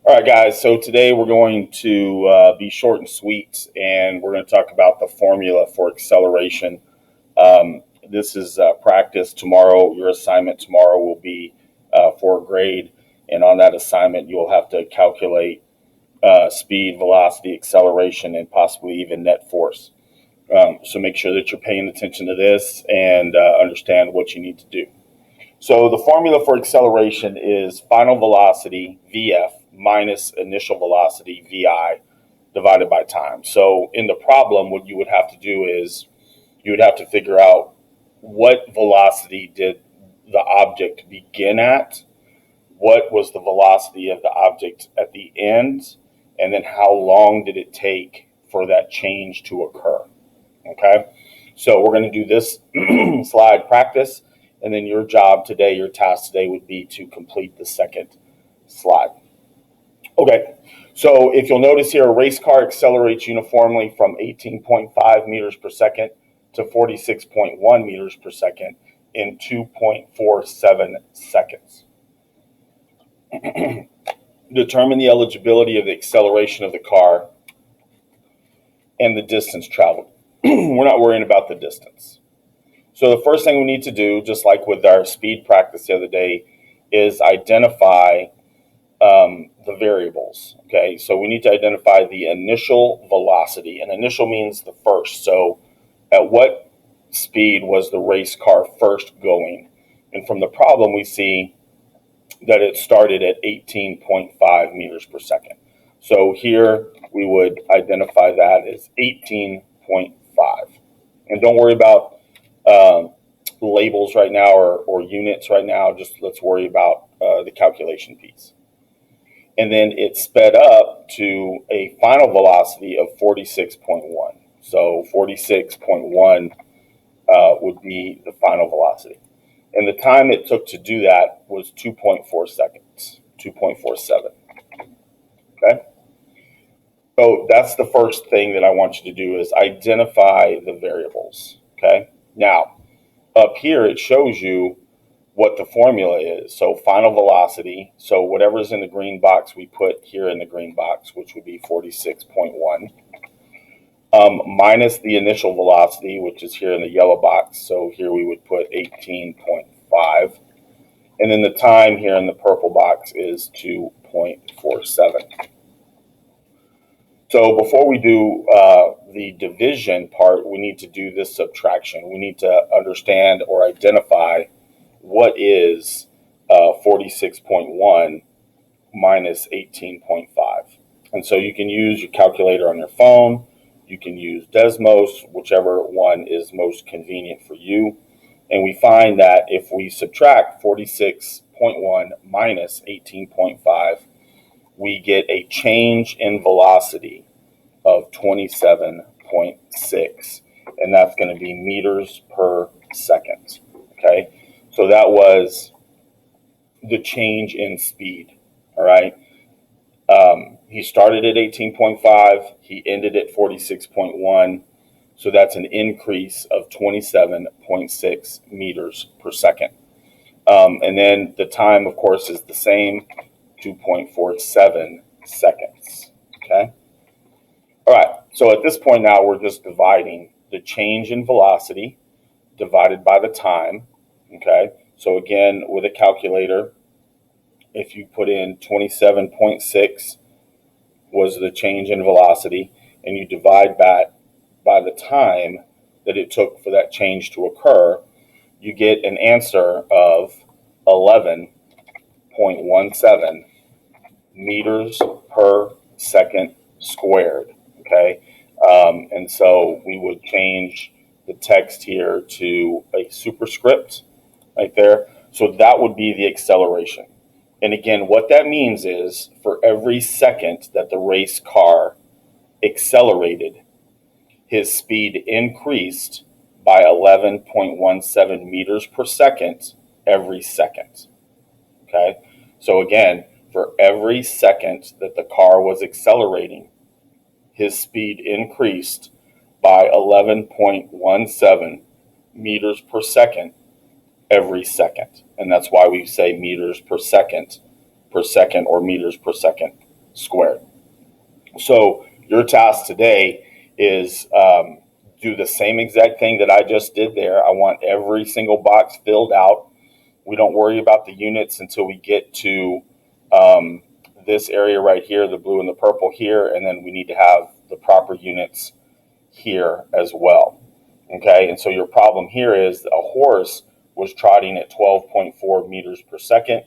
All right, guys. So today we're going to be short and sweet, and we're going to talk about the formula for acceleration. This is practice. Tomorrow, your assignment tomorrow will be for a grade, and on that assignment, you'll have to calculate speed, velocity, acceleration, and possibly even net force. So make sure that you're paying attention to this and understand what you need to do. So the formula for acceleration is final velocity, VF, minus initial velocity, VI, divided by time. So in the problem, what you would have to do is you would have to figure out what velocity did the object begin at, what was the velocity of the object at the end, and then how long did it take for that change to occur. Okay, so we're going to do this slide practice. And then your job today, your task today would be to complete the second slide. Okay, so if you'll notice here, a race car accelerates uniformly from 18.5 meters per second to 46.1 meters per second in 2.47 seconds. Determine the eligibility of the acceleration of the car and the distance traveled. We're not worrying about the distance. So the first thing we need to do, just like with our speed practice the other day, is identify the variables. Okay, so we need to identify the initial velocity, and initial means the first. So at what speed was the race car first going? And from the problem, we see that it started at 18.5 meters per second. So here we would identify that as 18.5. And don't worry about labels right now or units right now. Just let's worry about the calculation piece. And then it sped up to a final velocity of 46.1. So 46.1 would be the final velocity. And the time it took to do that was 2.4 seconds, 2.47. Okay? So that's the first thing that I want you to do is identify the variables. Okay? Now, up here, it shows you what the formula is. So final velocity, so whatever's in the green box, we put here in the green box, which would be 46.1, minus the initial velocity, which is here in the yellow box. So here we would put 18.5. And then the time here in the purple box is 2.47. So before we do the division part, we need to do this subtraction. We need to understand or identify what is 46.1 minus 18.5. And so you can use your calculator on your phone. You can use Desmos, whichever one is most convenient for you. And we find that if we subtract 46.1 minus 18.5, we get a change in velocity of 27.6, and that's going to be meters per second. Okay, so that was the change in speed. All right, he started at 18.5, he ended at 46.1, so that's an increase of 27.6 meters per second. And then the time, of course, is the same, 2.47 seconds. Okay. All right. So at this point now, we're just dividing the change in velocity divided by the time. Okay. So again, with a calculator, if you put in 27.6 was the change in velocity, and you divide that by the time that it took for that change to occur, you get an answer of 11.17 meters per second squared. Okay, and so we would change the text here to a superscript right there. So that would be the acceleration. And again, what that means is for every second that the race car accelerated, his speed increased by 11.17 meters per second every second. Okay, so again, for every second that the car was accelerating, his speed increased by 11.17 meters per second every second. And that's why we say meters per second, or meters per second. squared. So your task today is do the same exact thing that I just did there. I want every single box filled out. We don't worry about the units until we get to um, this area right here, the blue and the purple here, and then we need to have the proper units here as well. Okay, and so your problem here is a horse was trotting at 12.4 meters per second,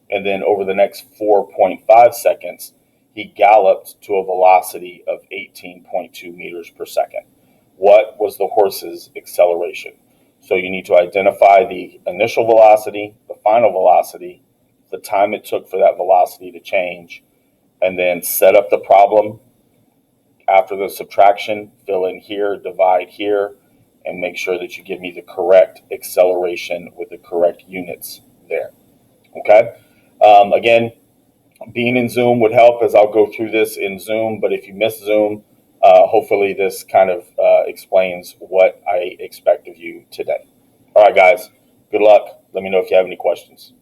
and then over the next 4.5 seconds, he galloped to a velocity of 18.2 meters per second. What was the horse's acceleration? So you need to identify the initial velocity, the final velocity, the time it took for that velocity to change, and then set up the problem. After the subtraction, fill in here, divide here, and make sure that you give me the correct acceleration with the correct units there. Okay. Again, being in Zoom would help as I'll go through this in Zoom, but if you miss Zoom, hopefully this kind of explains what I expect of you today. All right, guys, good luck. Let me know if you have any questions.